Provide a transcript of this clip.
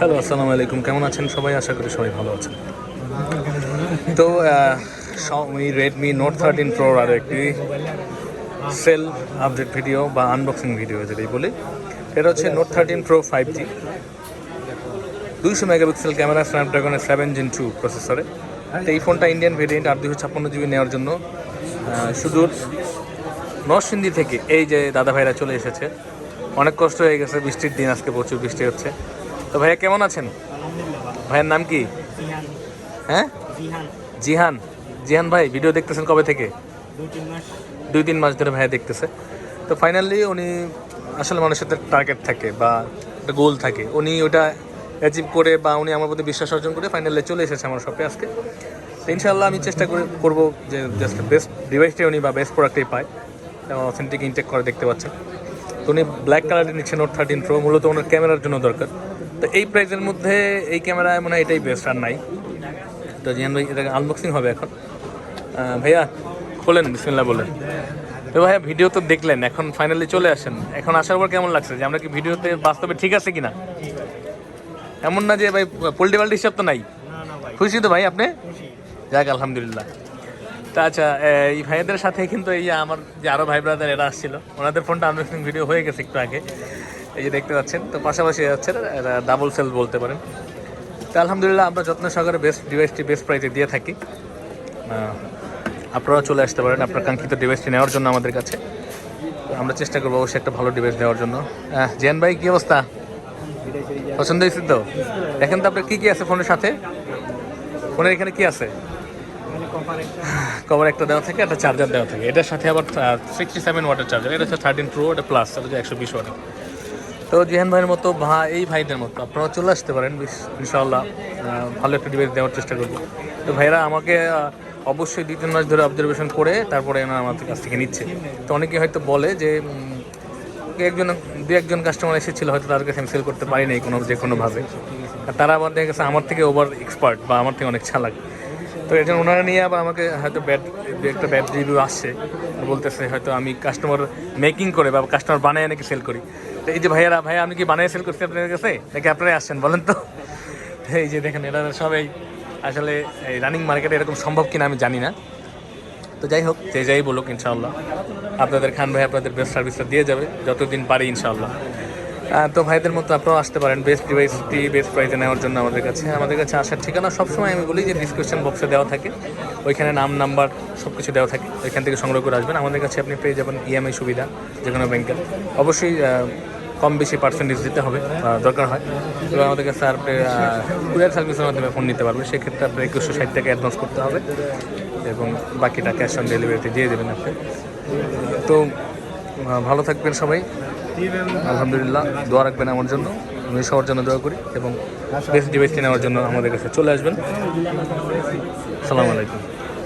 Hello, আসসালামু আলাইকুম। কেমন আছেন সবাই? আশা করি সবাই ভালো আছেন। তো Xiaomi Redmi Note 13 Pro আর একটি সেল আপডেট ভিডিও বা আনবক্সিং ভিডিও যেটাই বলি, এটা হচ্ছে Note 13 Pro 5G 200 megapixel camera, স্ন্যাপড্রাগনের 7 Gen 2 প্রসেসরে। তো এই ফোনটা ইন্ডিয়ান ভেরিয়েন্ট 856 GB নেওয়ার জন্য সুদূর নরসিংদী থেকে এই যে দাদা ভাইরা চলে এসেছে। অনেক কষ্ট হয়ে গেছে, বৃষ্টির দিন, আজকে প্রচুর বৃষ্টি হচ্ছে। তো ভাইয়া কেমন আছেন? ভাইয়ের নাম কি? হ্যাঁ, জিহান। জিহান ভাই ভিডিও দেখতেছেন কবে থেকে? 2-3 মাস ধরে ভাইয়া দেখতেছে। তো ফাইনালি উনি আসলে মানুষের টার্গেট থাকে বা একটা গোল থাকে, উনি ওটা অ্যাচিভ করে বা উনি আমার প্রতি বিশ্বাস অর্জন করে ফাইনালি চলে এসেছে আমার শপে আজকে। তো ইনশাআল্লাহ আমি চেষ্টা করবো যে জাস্ট বেস্ট ডিভাইসটাই উনি বা বেস্ট প্রোডাক্টই পায়, অথেন্টিক ইনটেক করে দেখতে পাচ্ছেন। তো উনি ব্ল্যাক কালারটি নিচ্ছে Note 13 Pro, মূলত ওনার ক্যামেরার জন্য দরকার। তো এই প্রাইসের মধ্যে এই ক্যামেরায় মনে হয় এটাই বেস্ট, আর নাই। তো জিয়ান ভাই এটা আনবক্সিং হবে এখন। ভাইয়া খোলেন, বিসমিল্লাহ বলেন। তো ভাইয়া ভিডিও তো দেখলেন, এখন ফাইনালি চলে আসেন। এখন আসার পর কেমন লাগছে যে আমরা কি ভিডিওতে বাস্তবে ঠিক আছে কিনা? এমন না যে ভাই পোল্টি পাল্টি হিসাব তো নাই? খুশি তো ভাই আপনি? যাক আলহামদুলিল্লাহ। তা আচ্ছা, এই ভাইদের সাথে কিন্তু এই আমার যে আরও ভাই ব্রাদার এরা আসছিল, ওনাদের ফোনটা আনবক্সিং ভিডিও হয়ে গেছে একটু আগে, এই যে দেখতে পাচ্ছেন। তো পাশাপাশি যাচ্ছে এরা ডাবল সেল বলতে পারেন। তো আলহামদুলিল্লাহ আমরা যত্ন সহকারে বেস্ট ডিভাইসটি বেস্ট প্রাইসে দিয়ে থাকি। আপনারাও চলে আসতে পারেন আপনার কাঙ্ক্ষিত ডিভাইসটি নেওয়ার জন্য আমাদের কাছে। আমরা চেষ্টা করবো অবশ্যই একটা ভালো ডিভাইস দেওয়ার জন্য। জিয়ান ভাই কী অবস্থা? পছন্দ হয়েছে তো? দেখেন তো আপনার কী কী আছে ফোনের সাথে। ফোনের এখানে কি আছে? কভার একটা দেওয়া থাকে, একটা চার্জার দেওয়া থাকে। এটার সাথে আবার 67 ওয়াটের চার্জার। এটা হচ্ছে 13 Pro, এটা প্লাস, এটা হচ্ছে 120 ওয়াটের। তো জিহান ভাইয়ের মতো এই ভাইদের মতো আপনারা চলে আসতে পারেন, ইনশাআল্লাহ ভালো একটা ডিভাইস দেওয়ার চেষ্টা করবো। তো ভাইরা আমাকে অবশ্যই 2-3 মাস ধরে অবজারভেশন করে তারপরে আমাদের কাছ থেকে নিচ্ছে। তো অনেকে হয়তো বলে যে দু-একজন কাস্টমার এসেছিল, হয়তো তাদের কাছে আমি সেল করতে পারি নাই কোনোভাবে। আর তারা আবার দেখা গেছে আমার থেকে ওভার এক্সপার্ট বা আমার থেকে অনেক চালাক। তো এই জন্য ওনারা নিয়ে আবার আমাকে হয়তো একটা ব্যাড রিভিউ আসছে, বলতেছে হয়তো আমি কাস্টমার মেকিং করে বা কাস্টমার বানায় নাকি সেল করি। তো এই যে ভাইয়া আমি কি বানিয়ে সেল করছি আপনাদের কাছে, নাকি আপনারাই আসছেন বলেন তো? এই যে দেখেন, এরা সবাই আসলে এই রানিং মার্কেটে এরকম সম্ভব কিনা আমি জানি না। তো যাই হোক, যাই বলুক, ইনশাআল্লাহ আপনাদের খান ভাই আপনাদের বেস্ট সার্ভিসটা দিয়ে যাবে যতদিন পারি ইনশাআল্লাহ। তো ভাইদের মতো আপনারাও আসতে পারেন বেস্ট ডিভাইসটি বেস্ট প্রাইসে নেওয়ার জন্য আমাদের কাছে আসার ঠিকানা সবসময় আমি বলি যে ডিসক্রিপশন বক্সে দেওয়া থাকে, ওইখানে নাম নাম্বার সব কিছু দেওয়া থাকে, ওইখান থেকে সংগ্রহ করে আসবেন। আমাদের কাছে আপনি পেয়ে যাবেন ইএমআই সুবিধা যে কোনো ব্যাংকের। অবশ্যই কম বেশি পার্সেন্টেজ দিতে হবে দরকার হয়, এবং আমাদের কাছে আর কুরিয়ার সার্ভিসের মাধ্যমে ফোন নিতে পারবে। সেক্ষেত্রে আপনার 2160 টাকা অ্যাডভান্স করতে হবে এবং বাকিটা ক্যাশ অন ডেলিভারিতে দিয়ে দেবেন আপনি। তো ভালো থাকবেন সবাই, আলহামদুলিল্লাহ। দোয়া রাখবেন আমার জন্য, আমি সবার জন্য দোয়া করি, এবং বেস্ট ডিভাইসটি নেওয়ার জন্য আমাদের কাছে চলে আসবেন। আসসালামু আলাইকুম।